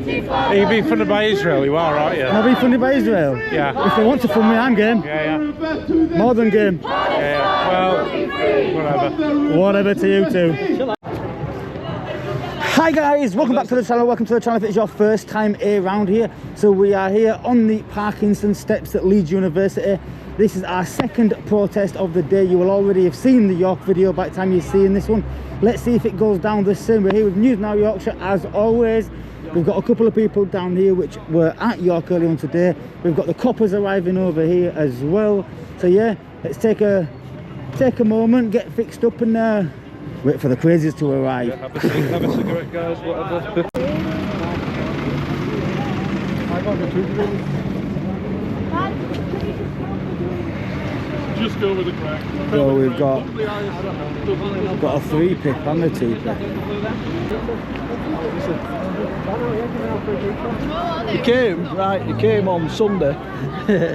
Are you being funded by Israel? You are, aren't you? Am I being funded by Israel? Yeah. If they want to fund me, I'm game. Yeah, yeah. More than game. Yeah. Well, whatever. Whatever to you too. Hi guys, welcome back to the channel. Welcome to the channel if it's your first time around here. So we are here on the Parkinson steps at Leeds University. This is our second protest of the day. You will already have seen the York video by the time you're seeing this one. Let's see if it goes down the same. We're here with News Now Yorkshire as always. We've got a couple of people down here which were at York earlier on today. We've got the coppers arriving over here as well. So yeah, let's take a moment, get fixed up and wait for the crazies to arrive. Yeah, have a cigarette, guys, whatever. Just go with the crack. So we've got a 3-pick and a 2-pick. He came on Sunday.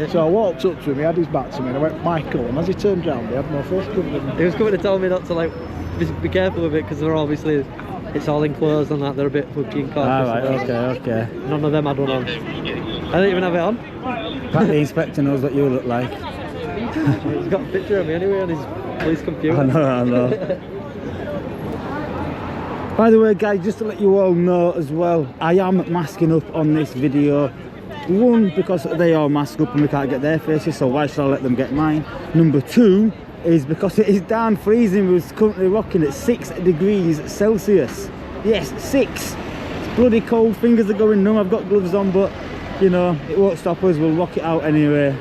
So I walked up to him, he had his back to me and I went, Michael, and as he turned round he had my face covered in. He was coming to tell me not to like be careful with it because they're obviously it's all enclosed and that they're a bit funky and cautious. Alright, okay. None of them had one on. I didn't even have it on. But the inspector knows what you look like. He's got a picture of me anyway on his police computer. I know. By the way guys, just to let you all know as well, I am masking up on this video. One, because they all mask up and we can't get their faces, so why should I let them get mine? Number two is because it is damn freezing. We're currently rocking at 6 degrees Celsius. Yes, 6. It's bloody cold, fingers are going numb. I've got gloves on, but you know, it won't stop us, we'll rock it out anyway.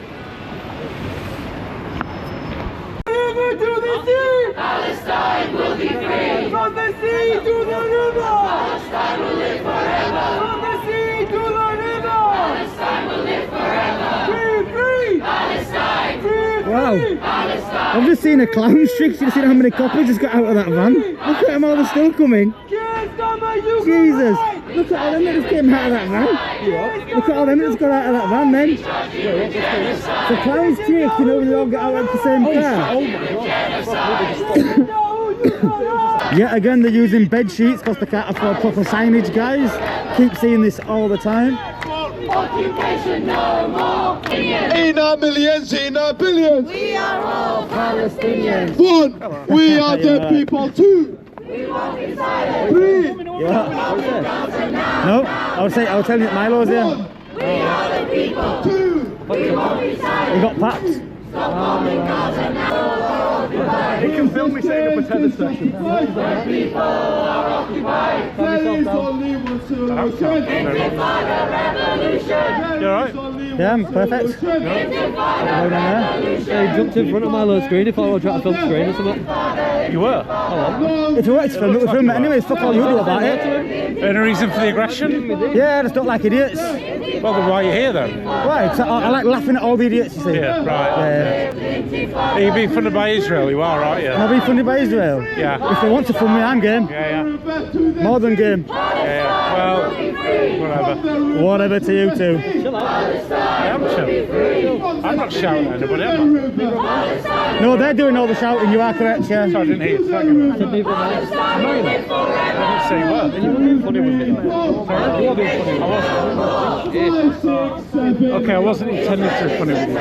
Palestine will be free. From the sea to the river. Palestine will live forever. From the sea to the river. Palestine will live forever. Free. Palestine. Free. Wow. Palestine. I've just seen a clown streak. You've seen how many coppers just got out of that van. Look at them all, they're still coming. Jesus. Look at all them that just came out of that van. Look at all them that just got out of that van then. The clown streak, you know, when they all get out at the same time. Yet again, they're using bed sheets because they can't afford proper signage, guys. Keep seeing this all the time. Occupation no more. In our millions, in our billions. We are all Palestinians. One, we are the people. Two, We won't be silent. three, Yeah. No, I was telling you that Milo's here. We are the people. two. We won't be silent. We got paps. Stop bombing Gaza now. He can film me setting up a tether session. People are occupied. There is only one solution. Intifada revolution. You alright? Yeah, I'm perfect. Intifada revolution. Yeah, he jumped in front of my little screen. He thought I was trying to film the screen or something. You were? If you want to film it, we'll film it anyways. Fuck all you do about it. Any reason for the aggression? Yeah, I just don't like idiots. Well, then why are you here then? Why? I like laughing at all the idiots, you see. Yeah, right. Yeah. Are you being funded by Israel? You are, aren't you? Am I being funded by Israel? Yeah. If they want to fund me, I'm game. Yeah. More than game. Yeah. Well, whatever. Whatever to you too. Yeah, I'm chill. I'm not shouting at anybody, am I? No, they're doing all the shouting, you are correct, yeah. Sorry, I didn't hear you second. I didn't say you were. You were being funny with me. You were being funny. I wasn't. Okay, I wasn't intending to be funny with you.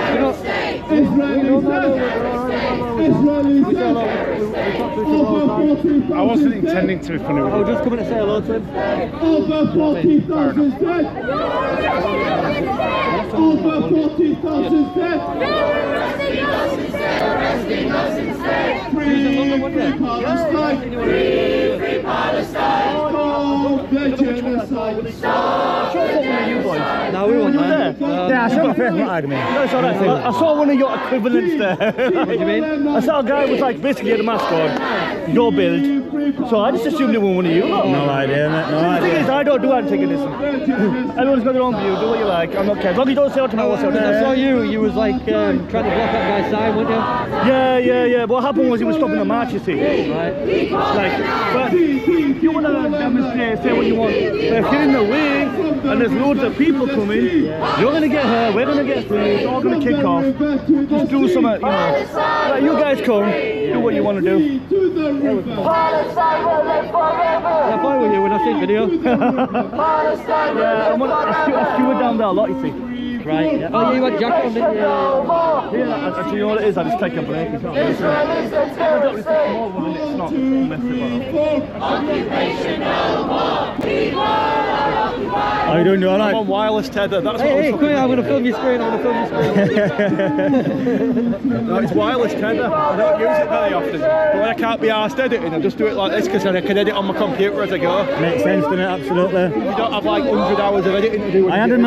I wasn't intending to be funny with I you. was just coming to say hello to him. Over 40,000 dead. Over 40,000 dead. Arresting us instead. Free Palestine. Free Palestine. Stop the genocide. No, we weren't there. Yeah, I shot my face, not hide me. No, it's alright. I saw one of your equivalents there. What do you mean? I saw a guy who was like basically had a mask on, your build. So I just assumed it was one of you. No idea, mate, no The thing idea. is, I don't do antagonism. Everyone's got their own view. Do what you like. I'm not care. As long as you don't say what tomorrow, say what I saw you was like trying to block that guy's sign, weren't you? Yeah. What happened was he was stopping the march, you see. Right. Like, but you want to demonstrate, say what you want. But if you're in the way, and there's loads of people coming. You're gonna get here, we're gonna get through, it's all gonna kick off. Just do something, you know. Right, you guys come, do what you want to do. I'm fine with you when I see video. Yeah, I'm a steward down there a lot, you see. Right, yeah. Oh, yeah, you had jacket on, didn't you? Yeah, actually, you know what it is? I just take a break. It's not really it's a small one, and it's not How you doing? You alright? I'm on wireless tether. That's Hey, what come here, I'm going to film your screen. I'm going to film your screen. No, it's wireless tether. I don't use it very often. But when I can't be arsed editing, I just do it like this because then I can edit on my computer as I go. Makes sense, doesn't it? Absolutely. You don't have like 100 hours of editing to do. I had a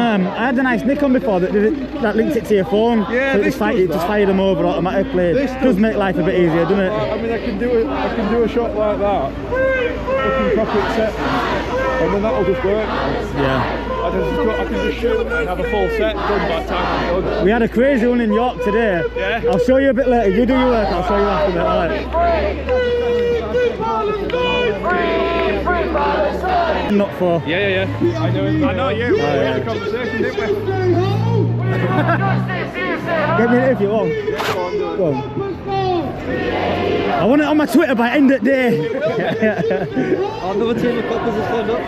nice Nikon before that did it, that linked it to your phone. Yeah, so this it just fired them over automatically. It does make life a bit easier, doesn't it? I mean, I can do a shot like that. I can copy it set, and then that'll just work. Yeah. I can just shoot and have a full set done by the time I'm done. We had a crazy one in York today. Yeah. I'll show you a bit later. You do your work, I'll show you after that. Alright. Not for. Yeah. I know you. We had a conversation, didn't we? Get me if you want. Go on. I want it on my Twitter by end of the day. Another team of coppers has turned up.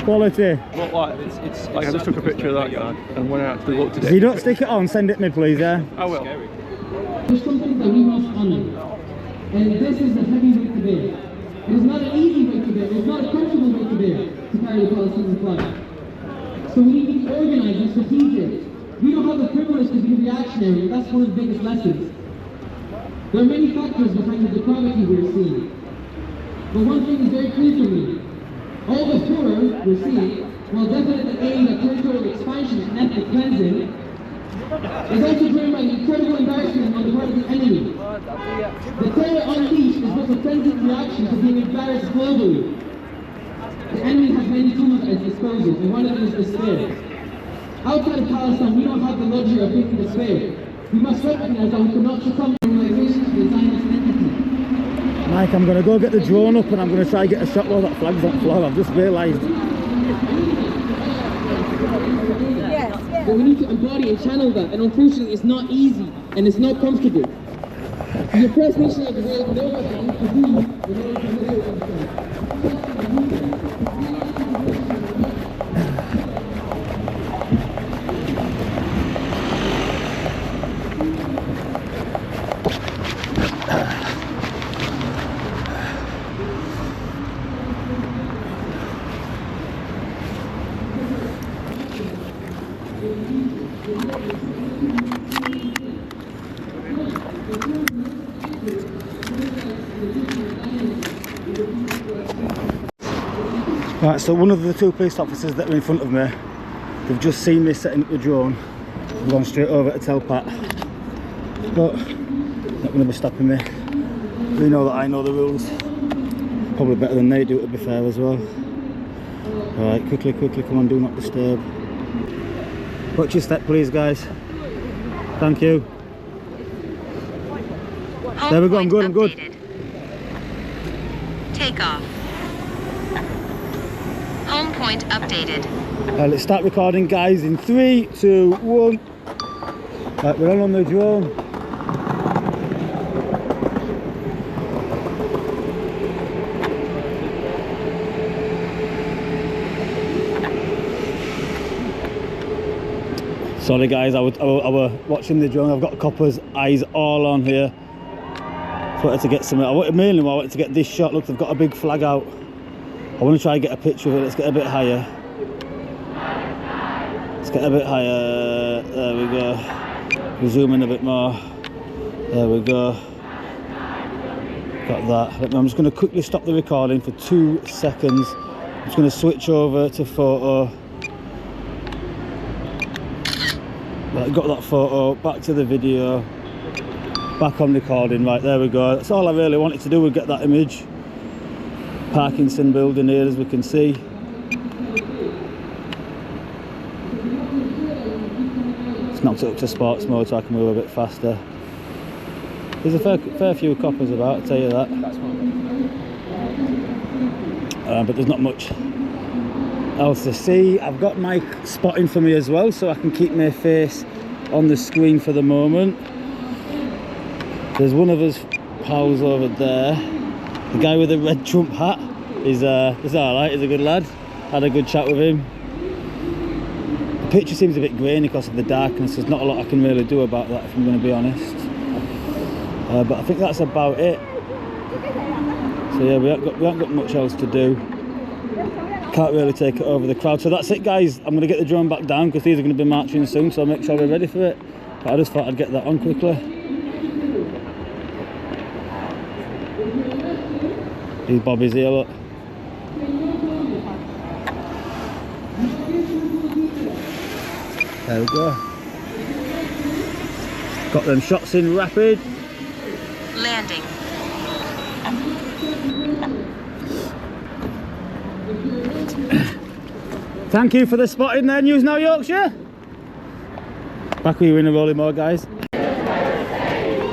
Quality. But like, it's like I just took a picture of that guy, and when I actually looked at it. If you don't stick it on, send it me please, yeah? I will. There's something that we must honor, and this is a heavy weight to bear. It is not an easy weight to bear, it's not a comfortable weight to bear to carry the Palestinian flag. So we need to be organized and strategic. We don't have the privilege to be reactionary, and that's one of the biggest lessons. There are many factors behind the depravity we're seeing. But one thing is very clear to me. All the horror we're seeing, while definitely aiming at territorial expansion and ethnic cleansing, is also driven by the incredible embarrassment on the part of the enemy. The terror unleashed is both a frenzied reaction to being embarrassed globally. The enemy has many tools at its disposal, and one of them is despair. Outside of Palestine, we don't have the luxury of facing despair. We must recognize that we cannot succumb to normalization to the Zionist entity. Mike, I'm going to go get the drone up and I'm going to try and get a shot while that flag's on the floor. I've just realised. But we need to embody and channel that, and unfortunately it's not easy and it's not comfortable. The oppressed nation of the world know what they need to do in order to liberate themselves. Right, so one of the two police officers that are in front of me, they've just seen me setting up the drone. They've gone straight over to tell Pat. But not going to be stopping me. They know that I know the rules. Probably better than they do, to be fair, as well. Alright, quickly, come on, do not disturb. Watch your step, please, guys. Thank you. There we go, I'm good. Take off. Home point updated. Let's start recording, guys, in 3, 2, 1. Right, we're on the drone. Sorry guys, I was watching the drone. I've got Copper's eyes all on here. I wanted to get some. I wanted to get this shot. Look, they've got a big flag out. I want to try and get a picture of it. Let's get a bit higher. There we go. We'll zoom in a bit more. There we go. Got that. I'm just going to quickly stop the recording for 2 seconds. I'm just going to switch over to photo. Right, got that photo. Back to the video. Back on recording. Right, there we go. That's all I really wanted to do was get that image. Parkinson building here, as we can see. It's knocked it up to sports mode so I can move a bit faster. There's a fair few coppers about, I'll tell you that. But there's not much else to see. I've got Mike spotting for me as well, so I can keep my face on the screen for the moment. There's one of us pals over there. The guy with the red Trump hat is alright, he's a good lad. Had a good chat with him. The picture seems a bit grainy because of the darkness. There's not a lot I can really do about that, if I'm going to be honest. But I think that's about it. So yeah, we haven't got much else to do. Can't really take it over the crowd. So that's it, guys. I'm going to get the drone back down because these are going to be marching soon, so I'll make sure we're ready for it. But I just thought I'd get that on quickly. Here's Bobby's here, look. There we go. Got them shots in rapid. Landing. Thank you for the spotting there, News Now Yorkshire. Back with you in a rolling more, guys.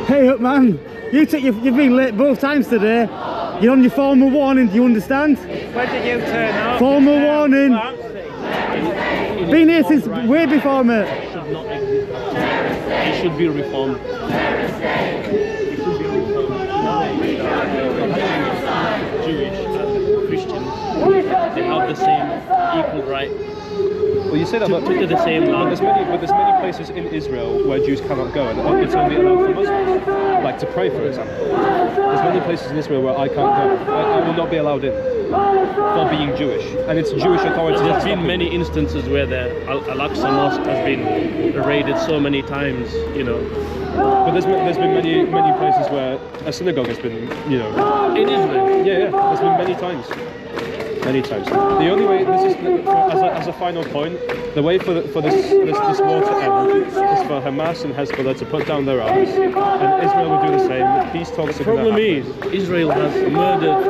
Hey up, man. You've been late both times today. You're on your formal warning, do you understand? When did you turn up? Formal warning. Been here since way before, mate. It should not exist. It should be reformed. It should be reformed. Jewish and Christians, they have the same equal right. Well, you say that, but to the same land. there's many places in Israel where Jews cannot go, and it's only allowed for Muslims, like to pray, for example. There's many places in Israel where I can't go. I will not be allowed in for being Jewish, and it's Jewish authorities. There's been many instances where the Al-Aqsa Mosque has been raided so many times, you know. But there's been many places where a synagogue has been, you know. In Israel? Yeah, there's been many times. Many times. The only way, this is as a final point, the way for this war to end is for Hamas and Hezbollah to put down their arms, and Israel will do the same. Peace talks. The problem is, Israel has murdered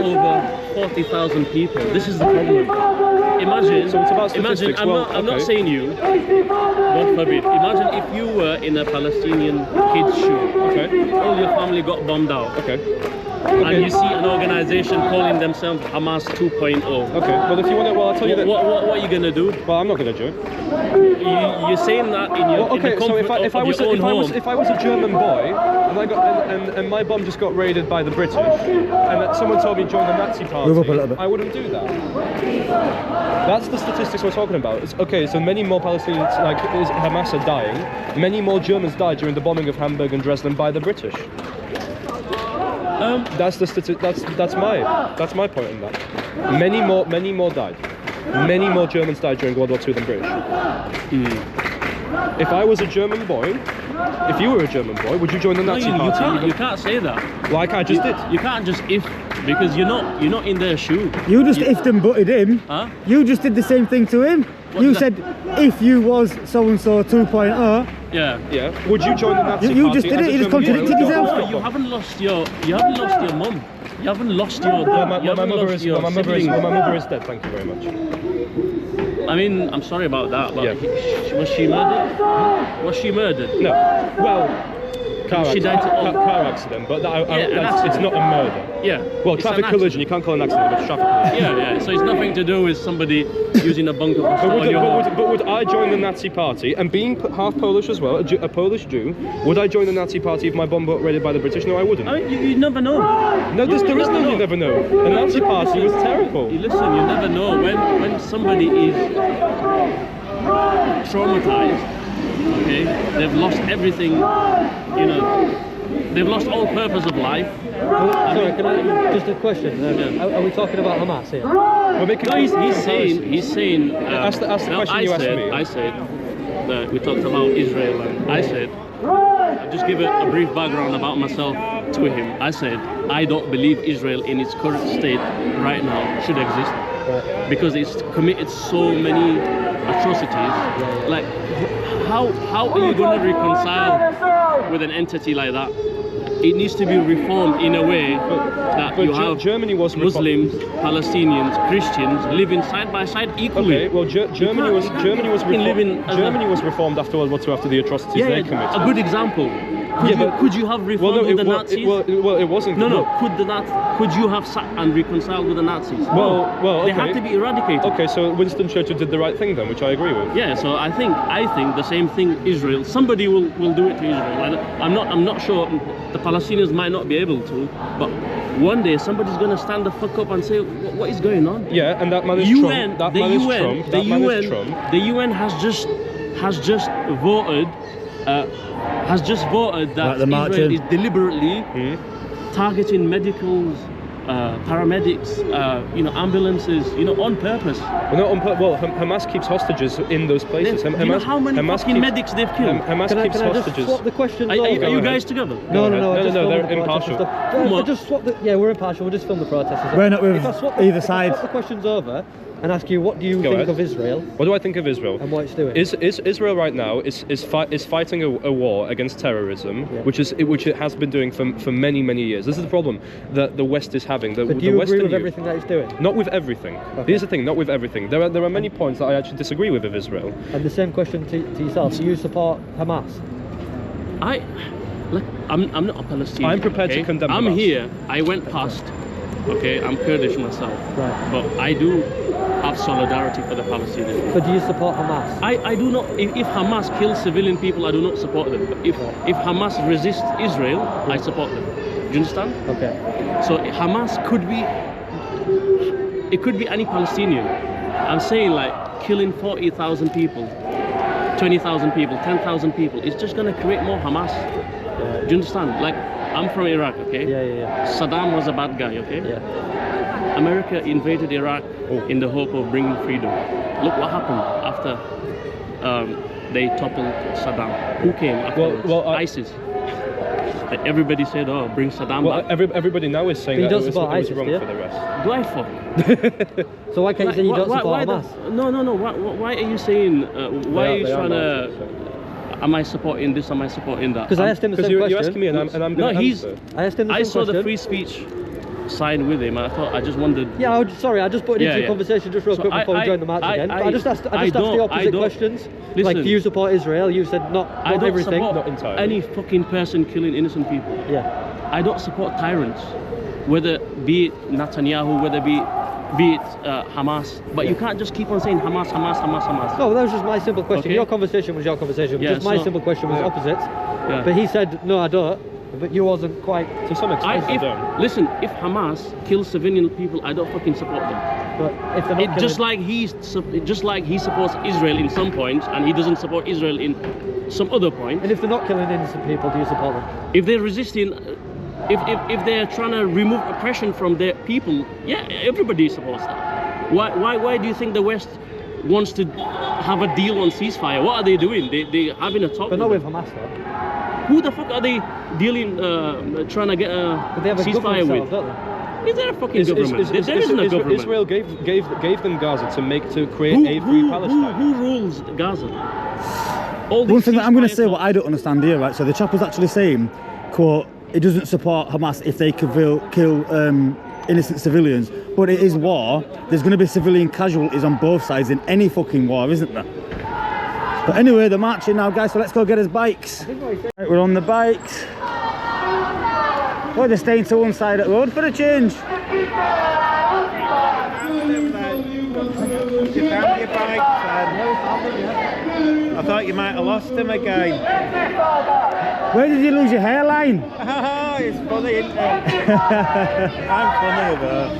over 40,000 people. This is the problem. Imagine. So it's about statistics. I'm not saying you. God forbid. Imagine if you were in a Palestinian kid's shoe. Okay. All your family got bombed out. Okay. And you see an organization calling themselves Hamas 2.0. Okay, well if you want to, I'll tell you that. What are you gonna do? Well, I'm not gonna do it. You're saying that in your in the comfort if I was a German boy and I got and my bomb just got raided by the British and someone told me join the Nazi party, Move up a little bit. I wouldn't do that. That's the statistics we're talking about. It's, okay, so many more Palestinians, like Hamas, are dying. Many more Germans died during the bombing of Hamburg and Dresden by the British. That's my point in that. Many more died. Many more Germans died during World War II than British. If I was a German boy, if you were a German boy, would you join the Nazi party? You can't say that. Like I just did. You can't just if, because you're not in their shoe. You just ifed and butted him. Huh? You just did the same thing to him. You said if you was so and so 2.0. Yeah. Yeah. Would you join the Nazi party? You just did it. You just contradicted yourself. You haven't lost your mum. You haven't lost your dad. My mother is dead. Thank you very much. I mean, I'm sorry about that, but Yeah. was she murdered? Was she murdered? No. Well, car accident, but it's not a murder. Yeah. Well, traffic collision, you can't call it an accident, but it's traffic collision. Yeah. So it's nothing to do with somebody using a bunker for But would I join the Nazi party, and being half Polish as well, a Polish Jew, would I join the Nazi party if my bomb got raided by the British? No, I wouldn't. I mean, you never know. No, there is no you never know. The Nazi party was terrible. Listen, you never know when somebody is traumatized. Okay, they've lost everything. You know, they've lost all purpose of life. Sorry, can I just a question? Are we talking about Hamas here? No, he's saying. Ask the question you asked me. I said that we talked about Israel, and I said, I'll just give a brief background about myself to him. I said, I don't believe Israel in its current state right now should exist because it's committed so many atrocities. Like, how are you going to reconcile with an entity like that? It needs to be reformed in a way that you have Germany was Muslims, Palestinians, Christians living side by side equally. Okay, well, Germany was reformed after World War II after the atrocities they committed. A good example. Could you have reformed with the Nazis? It wasn't. No. Could you have sat and reconciled with the Nazis? Well, They had to be eradicated. Okay, so Winston Churchill did the right thing then, which I agree with. Yeah, so I think the same thing. Israel, somebody will do it to Israel. I'm not sure. The Palestinians might not be able to, but one day somebody's gonna stand the fuck up and say, what is going on? Yeah, and that man is Trump. That man is Trump. The UN has just voted that Israel is deliberately targeting medicals, paramedics, ambulances, on purpose. Hamas keeps hostages in those places. Do you know how many fucking medics they've killed? Hamas keeps hostages. Just swap the questions Are you guys together? No, they're impartial. Just swap the, we're impartial. We'll just film the protesters. We're not with either If side. I swap the questions over and ask you, what do you think of Israel? What do I think of Israel? And what it's doing? Is Israel right now is fighting a war against terrorism, which it has been doing for many years. This is the problem that the West is having. But do you agree with everything that it's doing? Not with everything. Okay. Here's the thing, not with everything. There are many points that I actually disagree with Israel. And the same question to yourself. Do you support Hamas? I'm not a Palestinian. I'm prepared to condemn I'm Hamas. Here. I went past. Okay, I'm Kurdish myself. Right. But I do have solidarity for the Palestinians. But do you support Hamas? I do not. If Hamas kills civilian people, I do not support them. But if Hamas resists Israel, I support them. Do you understand? Okay. So Hamas could be. It could be any Palestinian. I'm saying like killing 40,000 people, 20,000 people, 10,000 people. It's just gonna create more Hamas. Do you understand? Like, I'm from Iraq, okay? Yeah. Saddam was a bad guy, okay? Yeah. America invaded Iraq in the hope of bringing freedom. Look what happened after they toppled Saddam. Who came afterwards? ISIS. Everybody said, "Oh, bring Saddam back." Everybody now is saying that it was wrong ISIS, for the rest. Do I fuck? So why can't you say you don't support Hamas? No. Why are you saying? Why are you trying to? Am I supporting this? Am I supporting that? Because I asked him the same question. You're asking me, and I'm going to answer. I asked him the same question. I saw the free speech sign with him. I just wondered. Yeah, I just put it into the conversation just real quick before we join the match again. But I just asked the opposite questions. Listen, like, do you support Israel? You said not everything. Not entirely. Any fucking person killing innocent people. Yeah. I don't support tyrants, whether be it Netanyahu, whether be it Hamas. But you can't just keep on saying Hamas. No, that was just my simple question. Okay. Your conversation was your conversation. Yeah, just my simple question was opposite. Yeah. But he said, no, I don't. But you wasn't quite. To some extent, I don't. Listen, if Hamas kills civilian people, I don't fucking support them. But if they're not just like he supports Israel in some points, and he doesn't support Israel in some other points. And if they're not killing innocent people, do you support them? If they're resisting, if they're trying to remove oppression from their people, yeah, everybody supports that. Why do you think the West wants to have a deal on ceasefire? What are they doing? They're having a talk. But not with Hamas though. Who the fuck are they dealing, trying to get a ceasefire with? Don't they? Is there a fucking government? There isn't a government. Israel gave them Gaza to create a free Palestine. Who rules Gaza? One thing that I'm going to say, what I don't understand here, right? So the chap was actually saying, quote, it doesn't support Hamas if they could kill innocent civilians, but it is war. There's going to be civilian casualties on both sides in any fucking war, isn't there? But anyway, they're marching now, guys, so let's go get his bikes. Right, we're on the bikes. Oh, they're staying to one side of the road for a change. You found your bike, I thought you might have lost them again. Where did you lose your hairline? It's funny, isn't it? I'm funny though.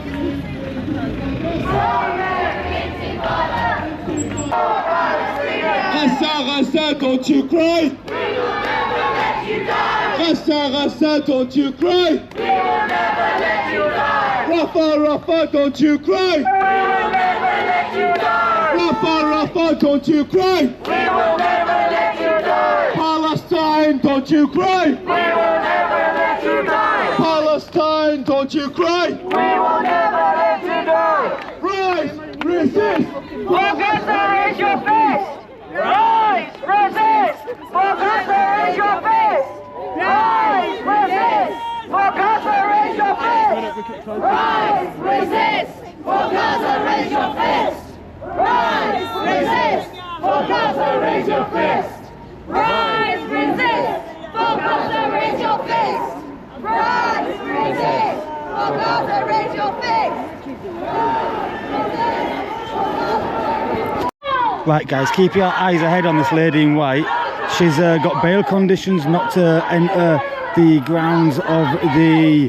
Rasta, don't you cry! We will never let you die! Rasta, don't you cry! We will never let you die! Rafa, don't you cry! We will never let you die! Rafa, don't you cry! We will never let you die! Palestine, don't you cry! We will never let you die! Palestine, don't you cry! We will never let you die! Rise, resist! Raise your fist! Rise, resist! For Gaza, raise your fist! Rise, resist! For Gaza, raise your fist! Rise, resist! For Gaza, raise your fist! Rise, resist! For Gaza, raise your fist! Rise, resist! For Gaza, Right guys, keep your eyes ahead on this lady in white. She's got bail conditions not to enter the grounds of the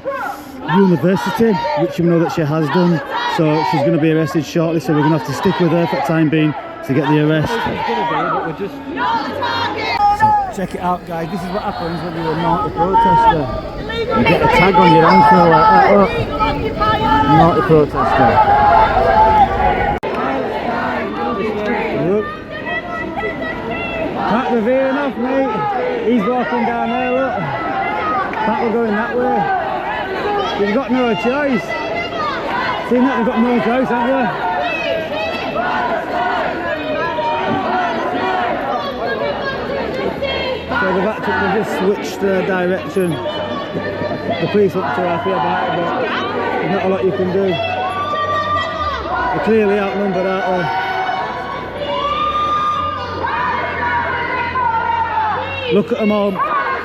university, which you know that she has done. So she's going to be arrested shortly, so we're going to have to stick with her for the time being to get the arrest. So check it out guys, this is what happens when you're a naughty protester. You get a tag on your ankle like that, look. Naughty protester. Look. Pat, we're veering off, mate. He's walking down there, look. Pat, we're going that way. We've got no choice. See that? We've got no choice, haven't we? So they've just switched direction. The police aren't too happy about it, but there's not a lot you can do. They're clearly outnumbered, aren't they? Look at them all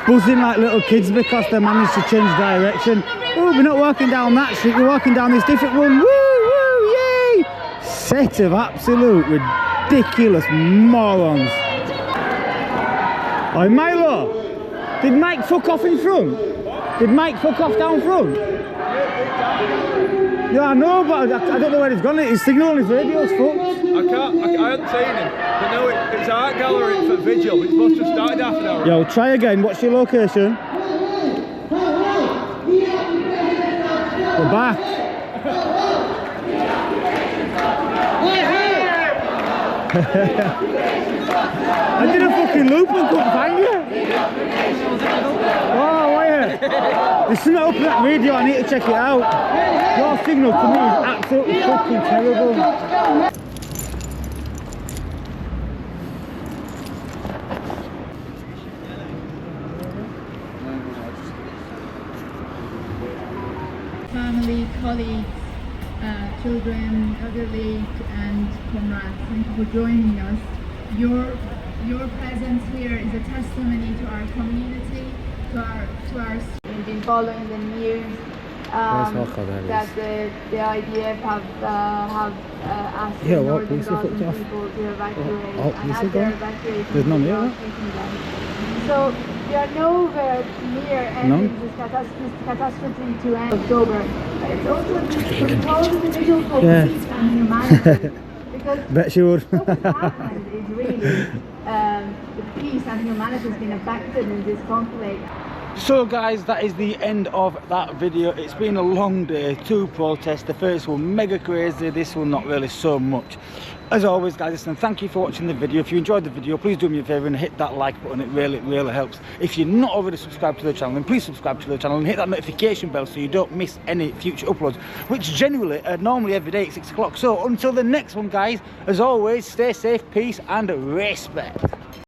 buzzing like little kids because they managed to change direction. Oh, we're not walking down that street, we're walking down this different one. Woo, woo, yay! Set of absolute ridiculous morons. Oh, Milo, did Mike fuck off in front? Did Mike fuck off down front? Yeah, I know, but I don't know where he's gone. His signal on his radio's fucked. I haven't seen him, but no, it's art gallery for vigil. It's supposed to have started half an hour. Yo, try again. What's your location? We're back. I did a fucking loop and couldn't find you. Oh, wait. There's something up in that radio. I need to check it out. Your signal to me is absolutely fucking terrible. Family, colleagues, children, elderly, and comrades, thank you for joining us. Your presence here is a testimony to our community, to our. We've been following the news that the IDF have asked northern Gaza people to evacuate, and as they're evacuating, there's none here. So we are nowhere near ending this catastrophe to end October. But it's also to propose the visual for peace and humanity. Because bet she would. what has happened is really the peace and humanity has been affected in this conflict. So guys, that is the end of that video. It's been a long day, 2 protests. The first one mega crazy, this one not really so much. As always guys, listen, thank you for watching the video. If you enjoyed the video, please do me a favour and hit that like button. It really helps. If you're not already subscribed to the channel, then please subscribe to the channel and hit that notification bell so you don't miss any future uploads, which generally normally every day at 6 o'clock. So until the next one guys, as always, stay safe, peace and respect.